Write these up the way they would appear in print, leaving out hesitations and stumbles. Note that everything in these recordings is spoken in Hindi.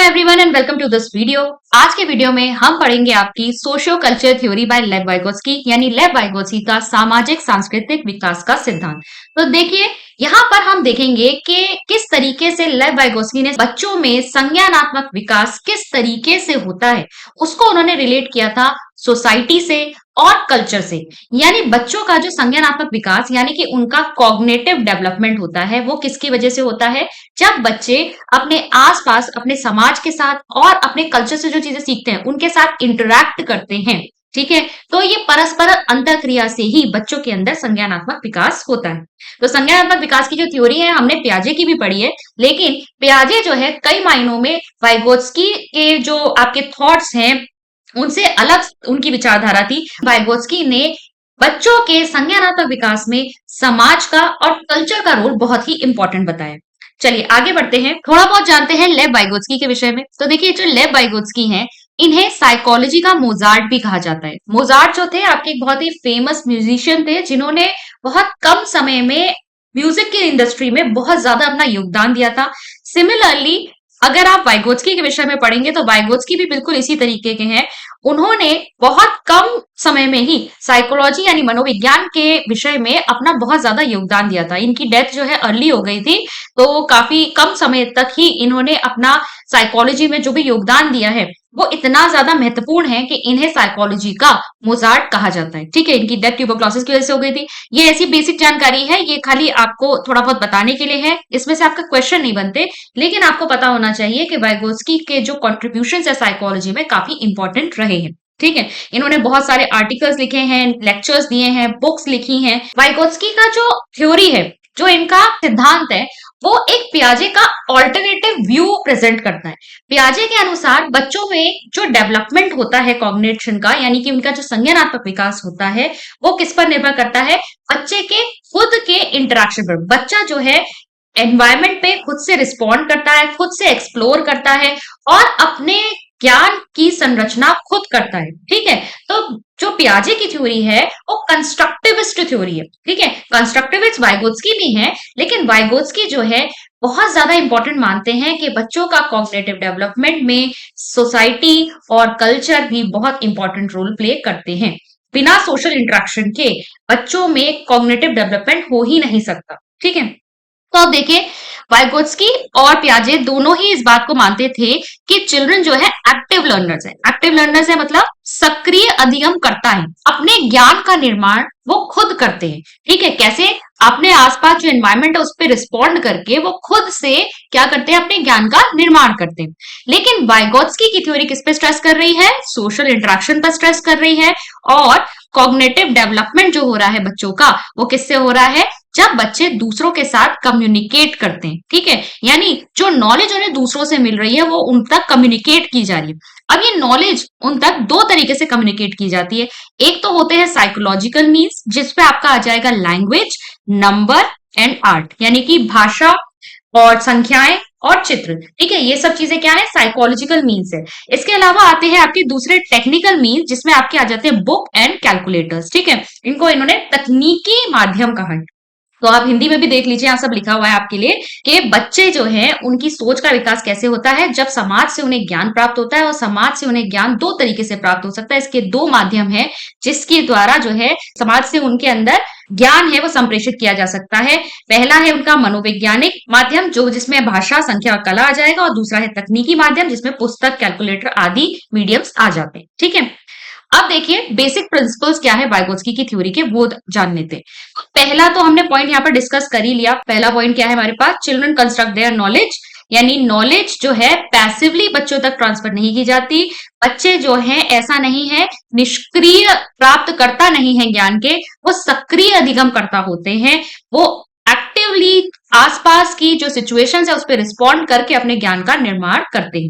Everyone and welcome to this video. आज के वीडियो में हम पढ़ेंगे आपकी socio culture theory by Lev Vygotsky यानी लेव वाइगोत्स्की का सामाजिक सांस्कृतिक विकास का सिद्धांत। तो देखिए यहाँ पर हम देखेंगे कि किस तरीके से लेव वाइगोत्स्की ने बच्चों में संज्ञानात्मक विकास किस तरीके से होता है उसको उन्होंने रिलेट किया था सोसाइटी से और कल्चर से। यानी बच्चों का जो संज्ञानात्मक विकास यानी कि उनका कॉग्निटिव डेवलपमेंट होता है वो किसकी वजह से होता है, जब बच्चे अपने आसपास अपने समाज के साथ और अपने कल्चर से जो चीजें सीखते हैं उनके साथ इंटरैक्ट करते हैं। ठीक है, तो ये परस्पर अंतःक्रिया से ही बच्चों के अंदर संज्ञानात्मक विकास होता है। तो संज्ञानात्मक विकास की जो थ्योरी है हमने पियाजे की भी पढ़ी है, लेकिन पियाजे जो है कई मायनों में वाइगोत्स्की के जो आपके थॉट्स हैं उनसे अलग उनकी विचारधारा थी। वाइगोत्स्की ने बच्चों के संज्ञानात्मक विकास में समाज का और कल्चर का रोल बहुत ही इंपॉर्टेंट बताया। चलिए आगे बढ़ते हैं, थोड़ा बहुत जानते हैं लेव वाइगोत्स्की के विषय में। तो देखिए जो लेव वाइगोत्स्की हैं इन्हें साइकोलॉजी का मोजार्ट भी कहा जाता है। मोजार्ट जो थे आपके एक बहुत ही फेमस म्यूजिशियन थे जिन्होंने बहुत कम समय में म्यूजिक की इंडस्ट्री में बहुत ज्यादा अपना योगदान दिया था। सिमिलरली अगर आप वाइगोत्स्की के विषय में पढ़ेंगे तो वाइगोत्स्की भी बिल्कुल इसी तरीके के हैं। उन्होंने बहुत कम समय में ही साइकोलॉजी यानी मनोविज्ञान के विषय में अपना बहुत ज्यादा योगदान दिया था। इनकी डेथ जो है अर्ली हो गई थी, तो काफी कम समय तक ही इन्होंने अपना साइकोलॉजी में जो भी योगदान दिया है वो इतना ज्यादा महत्वपूर्ण है कि इन्हें साइकोलॉजी का मोजार्ट कहा जाता है। ठीक है, इनकी डेथ ट्यूबरक्लोसिस की वजह से हो गई थी। ये ऐसी बेसिक जानकारी है, ये खाली आपको थोड़ा बहुत बताने के लिए है, इसमें से आपका क्वेश्चन नहीं बनते, लेकिन आपको पता होना चाहिए कि वाइगोत्स्की के जो कॉन्ट्रीब्यूशन है साइकोलॉजी में काफी इंपॉर्टेंट रहे हैं। ठीक है, इन्होंने बहुत सारे आर्टिकल्स लिखे हैं, लेक्चर्स दिए हैं, बुक्स लिखी हैं। वाइगोत्स्की का जो थ्योरी है, जो इनका सिद्धांत है, वो एक पियाजे का ऑल्टरनेटिव व्यू प्रेजेंट करता है। पियाजे के अनुसार बच्चों में जो डेवलपमेंट होता है कॉग्निशन का, यानी कि उनका जो संज्ञानात्मक विकास होता है वो किस पर निर्भर करता है, बच्चे के खुद के इंटरेक्शन पर। बच्चा जो है एनवायरमेंट पे खुद से रिस्पॉन्ड करता है, खुद से एक्सप्लोर करता है और अपने ज्ञान की संरचना खुद करता है। ठीक है, तो जो पियाजे की थ्योरी है वो कंस्ट्रक्टिविस्ट थ्योरी है। ठीक है, कंस्ट्रक्टिविस्ट वाइगोत्स्की भी है, लेकिन वाइगोत्स्की जो है बहुत ज्यादा इंपॉर्टेंट मानते हैं कि बच्चों का कॉग्निटिव डेवलपमेंट में सोसाइटी और कल्चर भी बहुत इंपॉर्टेंट रोल प्ले करते हैं। बिना सोशल इंटरेक्शन के बच्चों में कॉग्निटिव डेवलपमेंट हो ही नहीं सकता। ठीक है, तो अब देखिए वाइगोत्स्की और पियाजे दोनों ही इस बात को मानते थे कि चिल्ड्रन जो है एक्टिव लर्नर्स है। एक्टिव लर्नर्स है मतलब सक्रिय अधिगम करता है, अपने ज्ञान का निर्माण वो खुद करते हैं। ठीक है, कैसे, अपने आसपास जो एनवायरमेंट है उस पर रिस्पॉन्ड करके वो खुद से क्या करते हैं, अपने ज्ञान का निर्माण करते हैं। लेकिन वाइगोत्स्की की थ्योरी किस पे स्ट्रेस कर रही है, सोशल इंटरेक्शन पर स्ट्रेस कर रही है। और कॉग्निटिव डेवलपमेंट जो हो रहा है बच्चों का वो किससे हो रहा है, जब बच्चे दूसरों के साथ कम्युनिकेट करते हैं। ठीक है, यानी जो नॉलेज उन्हें दूसरों से मिल रही है वो उन तक कम्युनिकेट की जा रही है। अब ये नॉलेज उन तक दो तरीके से कम्युनिकेट की जाती है। एक तो होते हैं साइकोलॉजिकल मीन्स, जिसपे आपका आ जाएगा लैंग्वेज, नंबर एंड आर्ट, यानी कि भाषा और संख्याएं और चित्र। ठीक है, ये सब चीजें क्या है, साइकोलॉजिकल मीन्स है। इसके अलावा आते हैं आपके दूसरे टेक्निकल मीन्स, जिसमें आपके आ जाते हैं बुक एंड कैलकुलेटर्स। ठीक है, इनको इन्होंने तकनीकी माध्यम कहा है। तो आप हिंदी में भी देख लीजिए, यहाँ सब लिखा हुआ है आपके लिए कि बच्चे जो हैं उनकी सोच का विकास कैसे होता है, जब समाज से उन्हें ज्ञान प्राप्त होता है। और समाज से उन्हें ज्ञान दो तरीके से प्राप्त हो सकता है, इसके दो माध्यम है जिसके द्वारा जो है समाज से उनके अंदर ज्ञान है वो संप्रेषित किया जा सकता है। पहला है उनका मनोवैज्ञानिक माध्यम, जो जिसमें भाषा, संख्या और कला आ जाएगा, और दूसरा है तकनीकी माध्यम जिसमें पुस्तक, कैलकुलेटर आदि मीडियम्स आ जाते हैं। ठीक है, अब देखिए बेसिक प्रिंसिपल्स क्या है वाइगोत्स्की की थ्योरी के, वो जान लेते हैं। पहला तो हमने पॉइंट यहाँ पर डिस्कस कर ही लिया। पहला पॉइंट क्या है हमारे पास, चिल्ड्रन कंस्ट्रक्ट देयर नॉलेज, यानी नॉलेज जो है पैसिवली बच्चों तक ट्रांसफर नहीं की जाती। बच्चे जो हैं ऐसा नहीं है निष्क्रिय प्राप्त करता नहीं है ज्ञान के, वो सक्रिय अधिगम करता होते हैं। वो एक्टिवली आसपास की जो सिचुएशंस है उस पर रिस्पॉन्ड करके अपने ज्ञान का निर्माण करते हैं।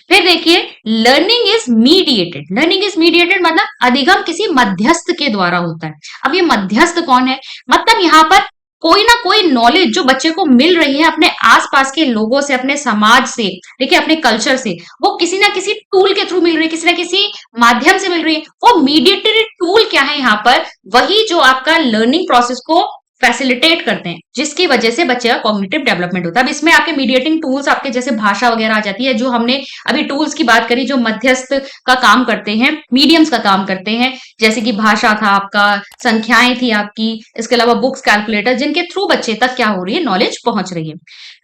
फिर देखिए learning is mediated. Learning is mediated मतलब अधिगम किसी मध्यस्थ के द्वारा होता है। अब ये मध्यस्थ कौन है, मतलब यहाँ पर कोई ना कोई नॉलेज जो बच्चे को मिल रही है अपने आसपास के लोगों से, अपने समाज से, देखिए अपने कल्चर से, वो किसी ना किसी टूल के थ्रू मिल रही है, किसी ना किसी माध्यम से मिल रही है। वो मीडिएटेड टूल क्या है यहाँ पर, वही जो आपका लर्निंग प्रोसेस को फैसिलिटेट करते हैं, जिसकी वजह से बच्चे का कॉग्निटिव डेवलपमेंट होता है। अब इसमें आपके मीडिएटिंग टूल्स आपके जैसे भाषा वगैरह आ जाती है, जो हमने अभी टूल्स की बात करी, जो मध्यस्थ का काम करते हैं, मीडियम्स का काम करते हैं, जैसे कि भाषा था आपका, संख्याएं थी आपकी, इसके अलावा बुक्स, कैलकुलेटर, जिनके थ्रू बच्चे तक क्या हो रही है, नॉलेज पहुंच रही है।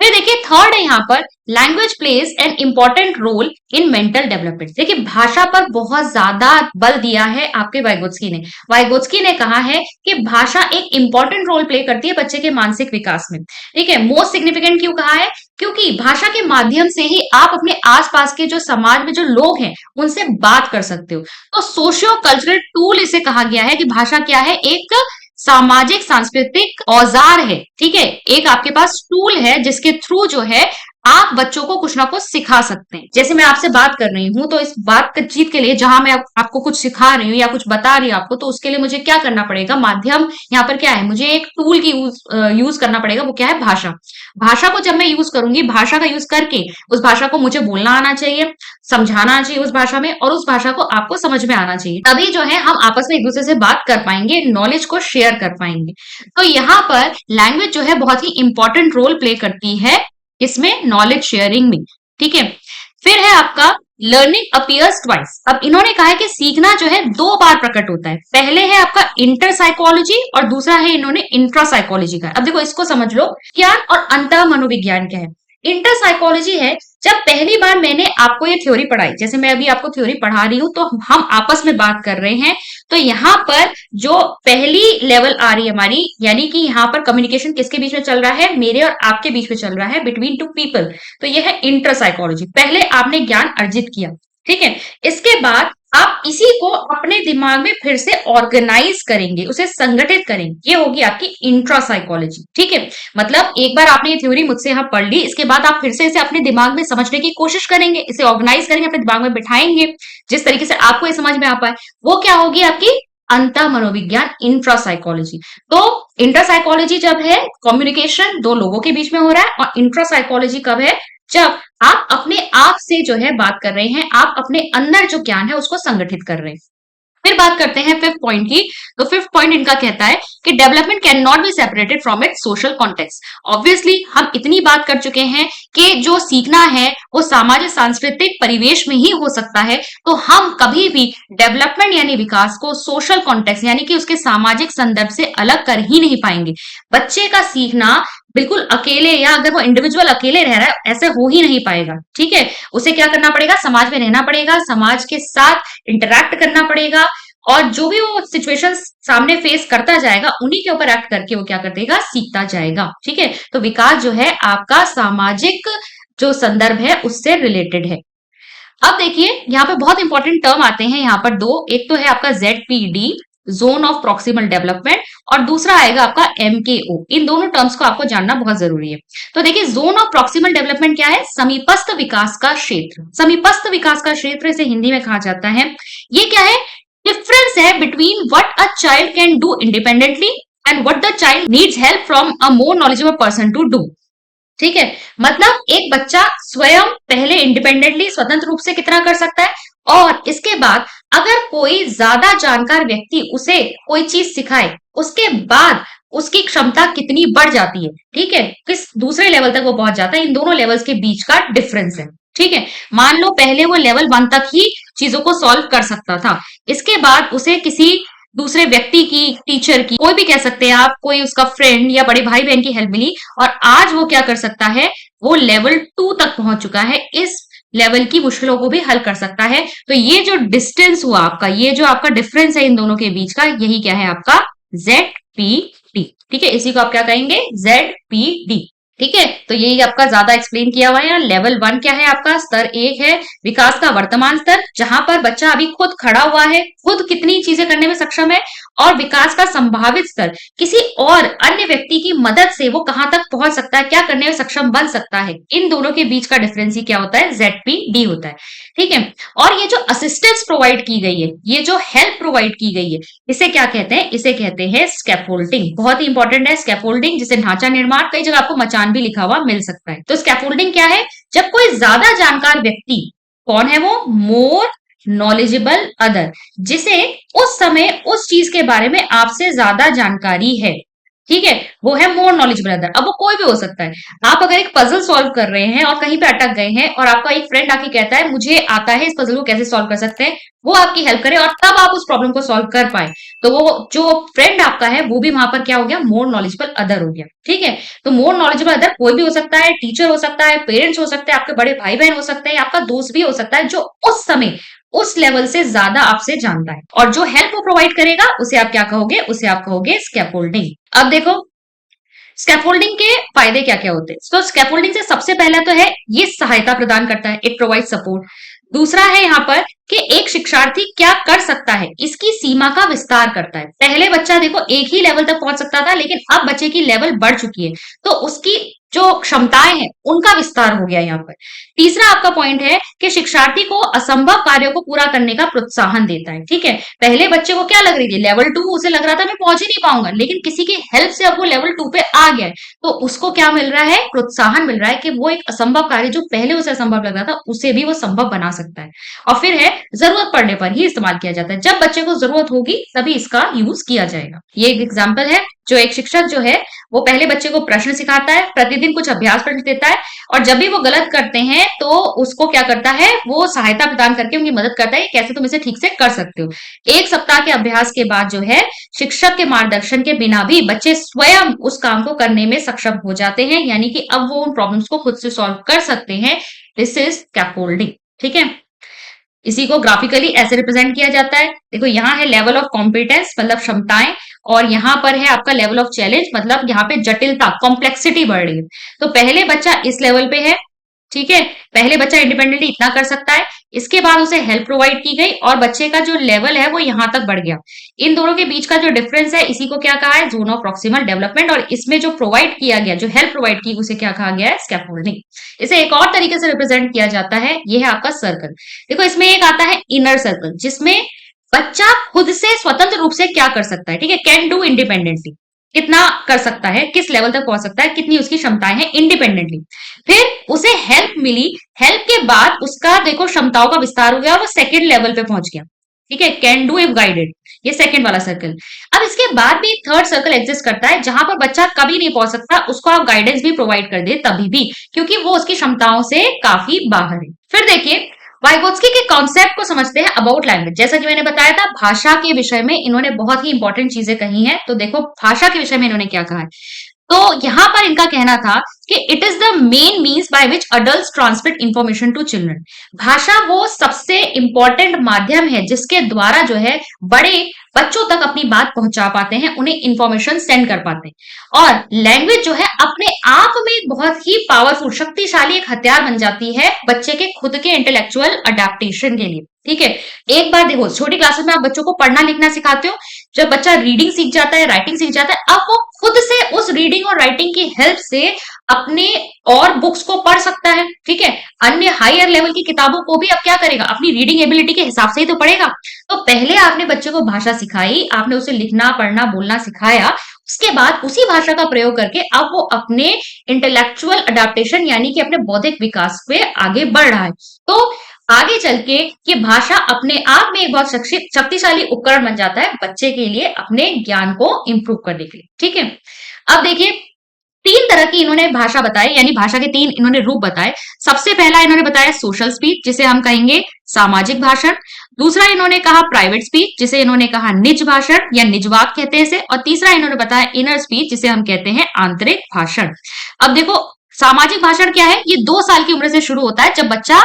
फिर देखिए थर्ड है यहाँ पर, language plays an important role in mental development. देखिए भाषा पर बहुत ज्यादा बल दिया है आपके वाइगोत्स्की ने। वाइगोत्स्की ने कहा है कि भाषा एक इंपॉर्टेंट रोल प्ले करती है बच्चे के मानसिक विकास में। ठीक है, मोस्ट सिग्निफिकेंट क्यों कहा है? क्योंकि भाषा के माध्यम से ही आप अपने आसपास के जो समाज में जो लोग हैं उनसे बात कर सकते हो। तो सोशियो कल्चरल टूल इसे कहा गया है कि भाषा क्या है, एक सामाजिक सांस्कृतिक औजार है। ठीक है, एक आपके पास टूल है जिसके थ्रू जो है आप बच्चों को कुछ ना कुछ सिखा सकते हैं। जैसे मैं आपसे बात कर रही हूं, तो इस बातचीत के लिए जहां मैं आपको कुछ सिखा रही हूँ या कुछ बता रही हूँ आपको, तो उसके लिए मुझे क्या करना पड़ेगा? माध्यम यहाँ पर क्या है, मुझे एक टूल की यूज करना पड़ेगा। वो क्या है? भाषा। भाषा को जब मैं यूज करूंगी, भाषा का यूज करके उस भाषा को मुझे बोलना आना चाहिए, समझाना चाहिए उस भाषा में, और उस भाषा को आपको समझ में आना चाहिए। तभी जो है हम आपस में एक दूसरे से बात कर पाएंगे, नॉलेज को शेयर कर पाएंगे। तो यहाँ पर लैंग्वेज जो है बहुत ही इंपॉर्टेंट रोल प्ले करती है इसमें, नॉलेज शेयरिंग में। ठीक है, फिर है आपका लर्निंग अपीयर्स ट्वाइस। अब इन्होंने कहा है कि सीखना जो है दो बार प्रकट होता है। पहले है आपका इंटर साइकोलॉजी और दूसरा है इन्होंने इंट्रा साइकोलॉजी का। अब देखो इसको समझ लो, ज्ञान और अंतः मनोविज्ञान क्या है। इंटर साइकोलॉजी है जब पहली बार मैंने आपको ये थ्योरी पढ़ाई, जैसे मैं अभी आपको थ्योरी पढ़ा रही हूं, तो हम आपस में बात कर रहे हैं, तो यहाँ पर जो पहली लेवल आ रही है हमारी, यानी कि यहाँ पर कम्युनिकेशन किसके बीच में चल रहा है, मेरे और आपके बीच में चल रहा है, बिटवीन टू पीपल। तो यह है इंटर साइकोलॉजी। पहले आपने ज्ञान अर्जित किया, ठीक है, इसके बाद आप इसी को अपने दिमाग में फिर से ऑर्गेनाइज करेंगे, उसे संगठित करेंगे, ये होगी आपकी इंट्रा साइकोलॉजी। ठीक है, मतलब एक बार आपने ये थ्योरी मुझसे यहाँ पढ़ ली, इसके बाद आप फिर से इसे अपने दिमाग में समझने की कोशिश करेंगे, इसे ऑर्गेनाइज करेंगे, अपने दिमाग में बिठाएंगे जिस तरीके से आपको ये समझ में आ पाए। वो क्या होगी आपकी अंत मनोविज्ञान, इंट्रा साइकोलॉजी। तो इंट्रा साइकोलॉजी जब है कम्युनिकेशन दो लोगों के बीच में हो रहा है, और इंट्रा साइकोलॉजी कब है, जब आप अपने आप से जो है बात कर रहे हैं, आप अपने अंदर जो ज्ञान है उसको संगठित कर रहे हैं। फिर बात करते हैं फिफ्थ पॉइंट की। तो फिफ्थ पॉइंट इनका कहता है कि development can not be separated from its social context. Obviously हम इतनी बात कर चुके हैं कि जो सीखना है वो सामाजिक सांस्कृतिक परिवेश में ही हो सकता है, तो हम कभी भी डेवलपमेंट यानी विकास को सोशल कॉन्टेक्स्ट यानी कि उसके सामाजिक संदर्भ से अलग कर ही नहीं पाएंगे। बच्चे का सीखना बिल्कुल अकेले, या अगर वो इंडिविजुअल अकेले रह रहा है, ऐसे हो ही नहीं पाएगा। ठीक है, उसे क्या करना पड़ेगा, समाज में रहना पड़ेगा, समाज के साथ इंटरैक्ट करना पड़ेगा, और जो भी वो सिचुएशंस सामने फेस करता जाएगा उन्हीं के ऊपर एक्ट करके वो क्या कर देगा, सीखता जाएगा। ठीक है, तो विकास जो है आपका सामाजिक जो संदर्भ है उससे रिलेटेड है। अब देखिए यहाँ पे बहुत इंपॉर्टेंट टर्म आते हैं यहाँ पर दो, एक तो है आपका ZPD, zone of proximal development, और दूसरा आएगा आपका MKO। इन दोनों टर्म्स को आपको जानना बहुत जरूरी है। तो देखिए जोन ऑफ प्रॉक्सिमल डेवलपमेंट क्या है, समीपस्थ विकास का क्षेत्र। समीपस्थ विकास का क्षेत्र इसे हिंदी में कहा जाता है। ये क्या है, डिफरेंस है between what a child can do independently and what the child needs help from a more knowledgeable person to do. ठीक है, मतलब एक बच्चा स्वयं पहले इंडिपेंडेंटली स्वतंत्र रूप से कितना कर सकता है, और इसके बाद अगर कोई ज्यादा जानकार व्यक्ति उसे कोई चीज सिखाए, उसके बाद उसकी क्षमता कितनी बढ़ जाती है। ठीक है, किस दूसरे लेवल तक वो पहुंच जाता है, इन दोनों लेवल्स के बीच का डिफरेंस है। ठीक है, मान लो पहले वो लेवल 1 तक ही चीजों को सॉल्व कर सकता था, इसके बाद उसे किसी दूसरे व्यक्ति की, टीचर की, कोई भी कह सकते हैं आप, कोई उसका फ्रेंड या बड़े भाई बहन की हेल्प मिली, और आज वो क्या कर सकता है, वो लेवल 2 तक पहुंच चुका है, इस लेवल की मुश्किलों को भी हल कर सकता है। तो ये जो डिस्टेंस हुआ आपका, ये जो आपका डिफरेंस है इन दोनों के बीच का, यही क्या है आपका ZPD। ठीक है, इसी को आप क्या कहेंगे, ZPD। ठीक है, तो यही आपका ज्यादा एक्सप्लेन किया हुआ है। लेवल 1 क्या है आपका, स्तर 1 है विकास का वर्तमान स्तर, जहां पर बच्चा अभी खुद खड़ा हुआ है, खुद कितनी चीजें करने में सक्षम है, और विकास का संभावित स्तर, किसी और अन्य व्यक्ति की मदद से वो कहां तक पहुंच सकता है, क्या करने में सक्षम बन सकता है। इन दोनों के बीच का डिफरेंस ही क्या होता है, ZPD होता है। ठीक है, और ये जो असिस्टेंस प्रोवाइड की गई है, ये जो हेल्प प्रोवाइड की गई है, इसे क्या कहते हैं, इसे कहते हैं स्कैफोल्डिंग। बहुत ही इंपॉर्टेंट है स्कैफोल्डिंग, जिसे ढांचा निर्माण, कई जगह आपको मचान भी लिखा हुआ मिल सकता है। तो स्कैफोल्डिंग क्या है, जब कोई ज्यादा जानकार व्यक्ति, कौन है वो, मोर नॉलेजेबल अदर, जिसे उस समय उस चीज के बारे में आपसे ज्यादा जानकारी है, ठीक है, वो है मोर नॉलेजेबल अदर। अब वो कोई भी हो सकता है। आप अगर एक पजल सॉल्व कर रहे हैं और कहीं पे अटक गए हैं और आपका एक फ्रेंड आके कहता है मुझे आता है इस पजल को कैसे सॉल्व कर सकते हैं, वो आपकी हेल्प करे और तब आप उस प्रॉब्लम को सॉल्व कर पाए, तो वो जो फ्रेंड आपका है वो भी वहां पर क्या हो गया, मोर नॉलेजेबल अदर हो गया। ठीक है, तो मोर नॉलेजेबल अदर कोई भी हो सकता है, टीचर हो सकता है, पेरेंट्स हो सकते हैं, आपके बड़े भाई बहन हो सकते हैं, आपका दोस्त भी हो सकता है, जो उस समय उस लेवल से ज्यादा आपसे जानता है, और जो हेल्प वो प्रोवाइड करेगा उसे आप क्या कहोगे, उसे आप कहोगे स्कैफोल्डिंग। अब देखो स्कैफोल्डिंग के फायदे क्या क्या होते हैं। तो स्कैफोल्डिंग से सबसे पहला तो है ये सहायता प्रदान करता है, इट प्रोवाइड सपोर्ट। दूसरा है यहाँ पर कि एक शिक्षार्थी क्या कर सकता है, इसकी सीमा का विस्तार करता है। पहले बच्चा देखो एक ही लेवल तक पहुंच सकता था, लेकिन अब बच्चे की लेवल बढ़ चुकी है, तो उसकी जो क्षमताएं हैं उनका विस्तार हो गया यहाँ पर। तीसरा आपका पॉइंट है कि शिक्षार्थी को असंभव कार्यों को पूरा करने का प्रोत्साहन देता है। ठीक है, पहले बच्चे को क्या लग रही थी, लेवल 2, उसे लग रहा था मैं पहुंच ही नहीं पाऊंगा, लेकिन किसी की हेल्प से अब वो लेवल 2 पे आ गया है, तो उसको क्या मिल रहा है, प्रोत्साहन मिल रहा है कि वो एक असंभव कार्य जो पहले उसे असंभव लग रहा था उसे भी वो संभव बना सकता है। और फिर है जरूरत पड़ने पर ही इस्तेमाल किया जाता है, जब बच्चे को जरूरत होगी तभी इसका यूज किया जाएगा। ये एक एग्जाम्पल है, जो एक शिक्षक जो है वो पहले बच्चे को प्रश्न सिखाता है, प्रतिदिन कुछ अभ्यास प्रश्न देता है, और जब भी वो गलत करते हैं तो उसको क्या करता है, वो सहायता प्रदान करके उनकी मदद करता है कैसे तुम इसे ठीक से कर सकते हो। एक सप्ताह के अभ्यास के बाद जो है शिक्षक के मार्गदर्शन के बिना भी बच्चे स्वयं उस काम को करने में सक्षम हो जाते हैं, यानी कि अब वो उन प्रॉब्लम्स को खुद से सॉल्व कर सकते हैं। This is scaffolding. ठीक है, इसी को ग्राफिकली ऐसे रिप्रेजेंट किया जाता है। देखो यहाँ है लेवल ऑफ कॉम्पिटेंस मतलब क्षमताएं, और यहाँ पर है आपका लेवल ऑफ चैलेंज मतलब यहाँ पे जटिलता, कॉम्प्लेक्सिटी बढ़ रही है। तो पहले बच्चा इस लेवल पे है, ठीक है, पहले बच्चा इंडिपेंडेंटली इतना कर सकता है, इसके बाद उसे हेल्प प्रोवाइड की गई और बच्चे का जो लेवल है वो यहां तक बढ़ गया। इन दोनों के बीच का जो डिफरेंस है इसी को क्या कहा है, जोन ऑफ प्रॉक्सिमल डेवलपमेंट, और इसमें जो प्रोवाइड किया गया, जो हेल्प प्रोवाइड की, उसे क्या कहा गया है, स्कैफोल्डिंग। इसे एक और तरीके से रिप्रेजेंट किया जाता है, ये है आपका सर्कल। देखो इसमें एक आता है इनर सर्कल, जिसमें बच्चा खुद से स्वतंत्र रूप से क्या कर सकता है, ठीक है, कैन डू इंडिपेंडेंटली, कितना कर सकता है, किस लेवल तक पहुंच सकता है, कितनी उसकी क्षमताएं हैं इंडिपेंडेंटली। फिर उसे हेल्प मिली, हेल्प के बाद उसका देखो क्षमताओं का विस्तार हो गया, वो सेकंड लेवल पे पहुंच गया। ठीक है, कैन डू इफ गाइडेड, ये सेकंड वाला सर्कल। अब इसके बाद भी एक थर्ड सर्कल एग्जिस्ट करता है, जहां पर बच्चा कभी नहीं पहुंच सकता, उसको आप गाइडेंस भी प्रोवाइड कर दे तभी भी, क्योंकि वो उसकी क्षमताओं से काफी बाहर है। फिर देखिए वाइगोत्स्की के कॉन्सेप्ट को समझते हैं अबाउट लैंग्वेज। जैसा कि मैंने बताया था, भाषा के विषय में इन्होंने बहुत ही इंपॉर्टेंट चीजें कही हैं। तो देखो भाषा के विषय में इन्होंने क्या कहा है, तो यहां पर इनका कहना था कि it is the main means by which adults transmit information to children. भाषा वो सबसे इंपॉर्टेंट माध्यम है जिसके द्वारा जो है बड़े बच्चों तक अपनी बात पहुंचा पाते हैं, उन्हें इंफॉर्मेशन सेंड कर पाते हैं। और लैंग्वेज जो है अपने आप में एक बहुत ही पावरफुल, शक्तिशाली एक हथियार बन जाती है बच्चे के खुद के इंटेलेक्चुअल अडेप्टेशन के लिए। ठीक है, एक बार देखो छोटी क्लासेस में आप बच्चों को पढ़ना लिखना सिखाते हो, जब बच्चा रीडिंग सीख जाता है, राइटिंग सीख जाता है, अब वो खुद से उस रीडिंग और राइटिंग की हेल्प से अपने और बुक्स को पढ़ सकता है। ठीक है, अन्य हायर लेवल की किताबों को भी अब क्या करेगा, अपनी रीडिंग एबिलिटी के हिसाब से ही तो पढ़ेगा। तो पहले आपने बच्चे को भाषा सिखाई, आपने उसे लिखना पढ़ना बोलना सिखाया, उसके बाद उसी भाषा का प्रयोग करके अब वो अपने इंटेलेक्चुअल अडेप्टेशन यानी कि अपने बौद्धिक विकास पे आगे बढ़ रहा है। तो आगे चल के ये भाषा अपने आप में एक बहुत शक्तिशाली उपकरण बन जाता है बच्चे के लिए अपने ज्ञान को इंप्रूव करने के लिए। ठीक है, अब देखिए तीन तरह की इन्होंने भाषा बताई, यानी भाषा के तीन इन्होंने रूप बताए। सबसे पहला इन्होंने बताया सोशल स्पीच, जिसे हम कहेंगे सामाजिक भाषण। दूसरा इन्होंने कहा प्राइवेट स्पीच, जिसे इन्होंने कहा निज भाषण या निजवाक कहते हैं इसे। और तीसरा इन्होंने बताया इनर स्पीच, जिसे हम कहते हैं आंतरिक भाषण। अब देखो सामाजिक भाषण क्या है, ये 2 साल की उम्र से शुरू होता है, जब बच्चा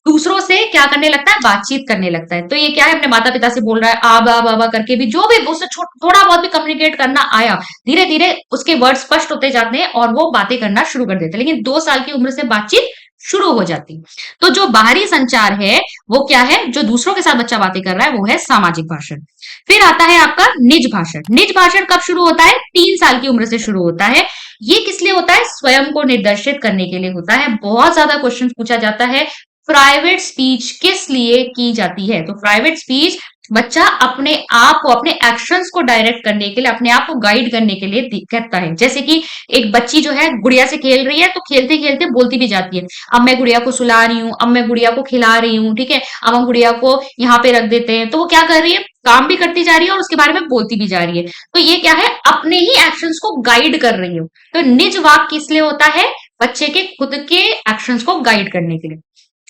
दूसरों से क्या करने लगता है, बातचीत करने लगता है। तो ये क्या है, अपने माता पिता से बोल रहा है आबा बाबा करके भी, जो भी उससे थोड़ा बहुत भी कम्युनिकेट करना आया, धीरे धीरे उसके वर्ड स्पष्ट होते जाते हैं और वो बातें करना शुरू कर देते हैं। लेकिन 2 साल की उम्र से बातचीत शुरू हो जाती है। तो जो बाहरी संचार है वो क्या है, जो दूसरों के साथ बच्चा बातें कर रहा है, वो है सामाजिक भाषण। फिर आता है आपका निज भाषण। निज भाषण कब शुरू होता है, 3 साल की उम्र से शुरू होता है। ये किस लिए होता है, स्वयं को निर्देशित करने के लिए होता है। बहुत ज्यादा क्वेश्चन पूछा जाता है, प्राइवेट स्पीच किस लिए की जाती है। तो प्राइवेट स्पीच बच्चा अपने आप को, अपने एक्शंस को डायरेक्ट करने के लिए, अपने आप को गाइड करने के लिए करता है। जैसे कि एक बच्ची जो है गुड़िया से खेल रही है, तो खेलते खेलते बोलती भी जाती है, अब मैं गुड़िया को सुला रही हूँ, अब मैं गुड़िया को खिला रही हूँ, ठीक है, अब हम गुड़िया को यहाँ पे रख देते हैं। तो वो क्या कर रही है, काम भी करती जा रही है और उसके बारे में बोलती भी जा रही है। तो ये क्या है, अपने ही एक्शंस को गाइड कर रही हो। तो निज वाक्य किस लिए होता है, बच्चे के खुद के एक्शंस को गाइड करने के लिए।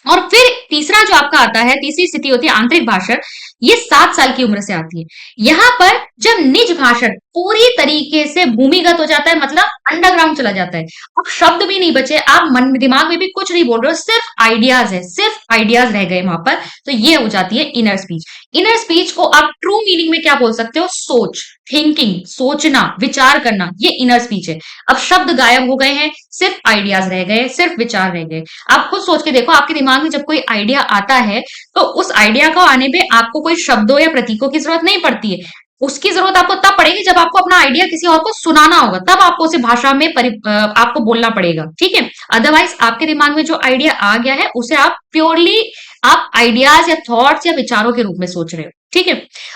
और फिर तीसरा जो आपका आता है, तीसरी स्थिति होती है आंतरिक भाषण। ये 7 साल की उम्र से आती है। यहाँ पर जब निज भाषण पूरी तरीके से भूमिगत हो जाता है, मतलब अंडरग्राउंड चला जाता है, अब शब्द भी नहीं बचे, आप मन दिमाग में भी कुछ नहीं बोल रहे हो, सिर्फ आइडियाज है, सिर्फ आइडियाज रह गए वहां पर। तो ये हो जाती है इनर स्पीच। इनर स्पीच को आप ट्रू मीनिंग में क्या बोल सकते हो, सोच, थिंकिंग, सोचना, विचार करना, ये इनर स्पीच है। अब शब्द गायब हो गए हैं, सिर्फ आइडियाज रह गए, सिर्फ विचार रह गए। आप खुद सोच के देखो, आपके दिमाग में जब कोई आइडिया आता है तो उस आइडिया को आने पे आपको कोई शब्दों या प्रतीकों की जरूरत नहीं पड़ती है। उसकी जरूरत आपको तब पड़ेगी जब आपको अपना आइडिया किसी और को सुनाना होगा, तब आपको उसे भाषा में आपको बोलना पड़ेगा, ठीक है। अदरवाइज आपके दिमाग में जो आइडिया आ गया है उसे आप प्योरली आप आइडियाज या थॉट्स या विचारों के रूप में सोच रहे हो, ठीक है।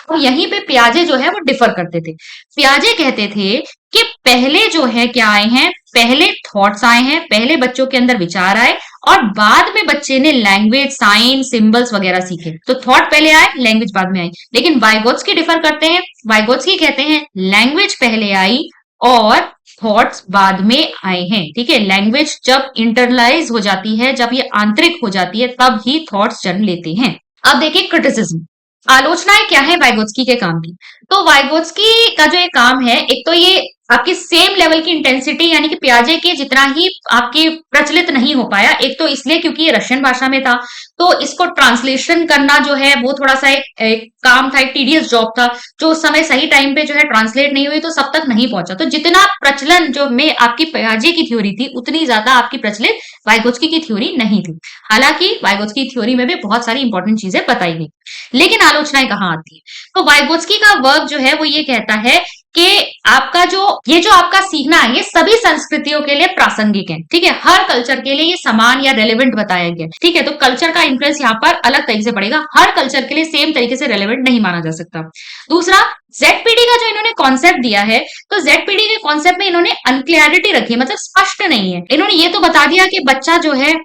और यहीं पे पियाजे जो है वो डिफर करते थे। पियाजे कहते थे कि पहले जो है क्या आए हैं, पहले थॉट्स आए हैं, पहले बच्चों के अंदर विचार आए और बाद में बच्चे ने लैंग्वेज, साइन, सिंबल्स वगैरह सीखे। तो थॉट पहले आए, लैंग्वेज बाद में आई। लेकिन वाइगोत्स्की डिफर करते हैं। वाइगोत्स्की कहते हैं लैंग्वेज पहले आई और थॉट्स बाद में आए हैं, ठीक है। लैंग्वेज जब इंटरलाइज हो जाती है, जब ये आंतरिक हो जाती है, तब ही थॉट्स जन्म लेते हैं। अब देखिए क्रिटिसिज्म, आलोचनाएं क्या है वाइगोत्स्की के काम की। तो वाइगोत्स्की का जो ये काम है, एक तो ये आपकी सेम लेवल की इंटेंसिटी यानी कि पियाजे के जितना ही आपकी प्रचलित नहीं हो पाया। एक तो इसलिए क्योंकि ये रशियन भाषा में था, तो इसको ट्रांसलेशन करना जो है वो थोड़ा सा एक काम था, एक टीडियस जॉब था, जो उस समय सही टाइम पे जो है ट्रांसलेट नहीं हुई तो सब तक नहीं पहुंचा। तो जितना प्रचलन जो में आपकी पियाजे की थ्योरी थी, उतनी ज्यादा आपकी प्रचलित वाइगोत्स्की की थ्योरी नहीं थी। हालांकि वाइगोत्स्की की थ्योरी में भी बहुत सारी इंपॉर्टेंट चीजें बताई गई। लेकिन आलोचनाएं कहाँ आती है, तो वाइगोत्स्की का वर्क जो है वो ये कहता है कि आपका जो आपका सीखना है, ये सभी संस्कृतियों के लिए प्रासंगिक है, ठीक है। हर कल्चर के लिए ये समान या रेलेवेंट बताया गया, ठीक है। तो कल्चर का इन्फ्लुएंस यहाँ पर अलग तरीके से पड़ेगा, हर कल्चर के लिए सेम तरीके से रेलेवेंट नहीं माना जा सकता। दूसरा, जेडपीडी का जो इन्होंने कॉन्सेप्ट दिया है, तो जेडपीडी के कॉन्सेप्ट में इन्होंने अनक्लैरिटी रखी है, मतलब स्पष्ट नहीं है। इन्होंने ये तो बता दिया कि बच्चा जो है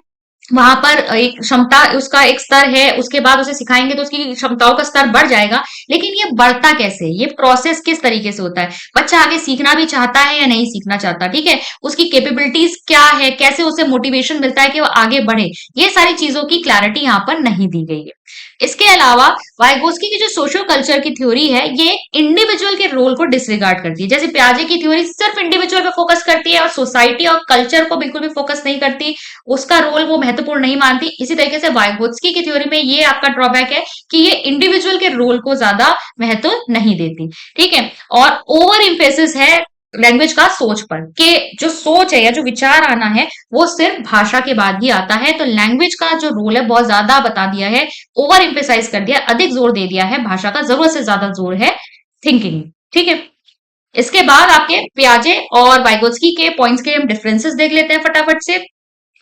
वहां पर एक क्षमता, उसका एक स्तर है, उसके बाद उसे सिखाएंगे तो उसकी क्षमताओं का स्तर बढ़ जाएगा। लेकिन ये बढ़ता कैसे, ये प्रोसेस किस तरीके से होता है, बच्चा आगे सीखना भी चाहता है या नहीं सीखना चाहता, ठीक है, उसकी कैपेबिलिटीज क्या है, कैसे उसे मोटिवेशन मिलता है कि वो आगे बढ़े, ये सारी चीजों की क्लैरिटी यहाँ पर नहीं दी गई है। इसके अलावा वाइगोत्स्की की जो सोशल कल्चर की थ्योरी है, ये इंडिविजुअल के रोल को डिसरिगार्ड करती है। जैसे पियाजे की थ्योरी सिर्फ इंडिविजुअल पे फोकस करती है और सोसाइटी और कल्चर को बिल्कुल भी फोकस नहीं करती, उसका रोल वो महत्वपूर्ण नहीं मानती। इसी तरीके से वाइगोत्स्की की थ्योरी में ये आपका ड्रॉबैक है कि ये इंडिविजुअल के रोल को ज्यादा महत्व नहीं देती, ठीक है। और ओवर इम्फेसिस है लैंग्वेज का सोच पर, कि जो सोच है या जो विचार आना है वो सिर्फ भाषा के बाद ही आता है। तो लैंग्वेज का जो रोल है बहुत ज्यादा बता दिया है, ओवर इम्फेसाइज कर दिया, अधिक जोर दे दिया है भाषा का, जरूरत से ज्यादा जोर है थिंकिंग, ठीक है। इसके बाद आपके पियाजे और वाइगोत्स्की के पॉइंट्स के हम डिफरेंसेस देख लेते हैं फटाफट से।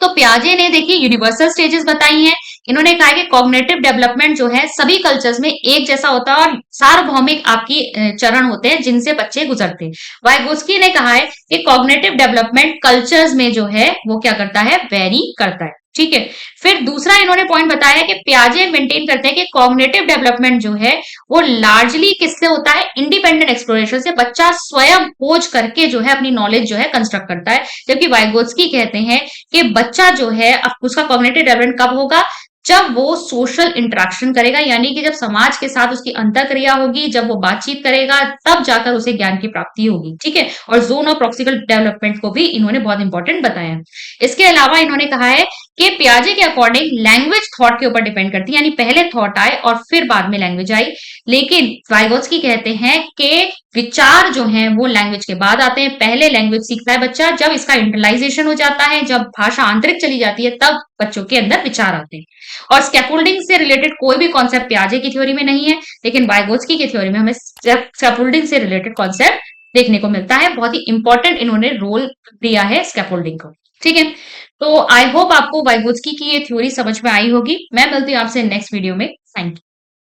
तो पियाजे ने देखिए यूनिवर्सल स्टेजेस बताई हैं। इन्होंने कहा है कि कॉग्निटिव डेवलपमेंट जो है सभी कल्चर्स में एक जैसा होता है और सार्वभौमिक आपकी चरण होते हैं जिनसे बच्चे गुजरते हैं। वाइगोत्स्की ने कहा है कि कॉग्निटिव डेवलपमेंट कल्चर्स में जो है वो क्या करता है, वेरी करता है, ठीक है। फिर दूसरा इन्होंने पॉइंट बताया है कि पियाजे मेंटेन करते हैं कि कॉग्निटिव डेवलपमेंट जो है वो लार्जली किससे होता है, इंडिपेंडेंट एक्सप्लोरेशन से, बच्चा स्वयं खोज करके जो है अपनी नॉलेज जो है कंस्ट्रक्ट करता है। जबकि वाइगोत्स्की कहते हैं कि बच्चा जो है उसका कॉग्निटिव डेवलपमेंट कब होगा, जब वो सोशल इंटरेक्शन करेगा, यानी कि जब समाज के साथ उसकी अंतःक्रिया होगी, जब वो बातचीत करेगा, तब जाकर उसे ज्ञान की प्राप्ति होगी, ठीक है। और जोन ऑफ प्रॉक्सिकल डेवलपमेंट को भी इन्होंने बहुत इंपॉर्टेंट बताया। इसके अलावा इन्होंने कहा है कि पियाजे के अकॉर्डिंग लैंग्वेज थॉट के ऊपर डिपेंड करती है, यानी पहले थॉट आए और फिर बाद में लैंग्वेज आई। लेकिन वाइगोत्स्की कहते हैं कि विचार जो हैं वो लैंग्वेज के बाद आते हैं, पहले लैंग्वेज सीखता है बच्चा, जब इसका इंटरलाइजेशन हो जाता है, जब भाषा आंतरिक चली जाती है, तब बच्चों के अंदर विचार आते हैं। और स्कैफोल्डिंग से रिलेटेड कोई भी कॉन्सेप्ट पियाजे की थ्योरी में नहीं है, लेकिन वाइगोत्स्की की थ्योरी में हमें स्कैफोल्डिंग से रिलेटेड कॉन्सेप्ट देखने को मिलता है। बहुत ही इंपॉर्टेंट इन्होंने रोल दिया है स्कैफोल्डिंग को, ठीक है। तो आई होप आपको वाइगोत्स्की की ये थ्योरी समझ में आई होगी। मैं मिलती हूँ आपसे नेक्स्ट वीडियो में। Thank you.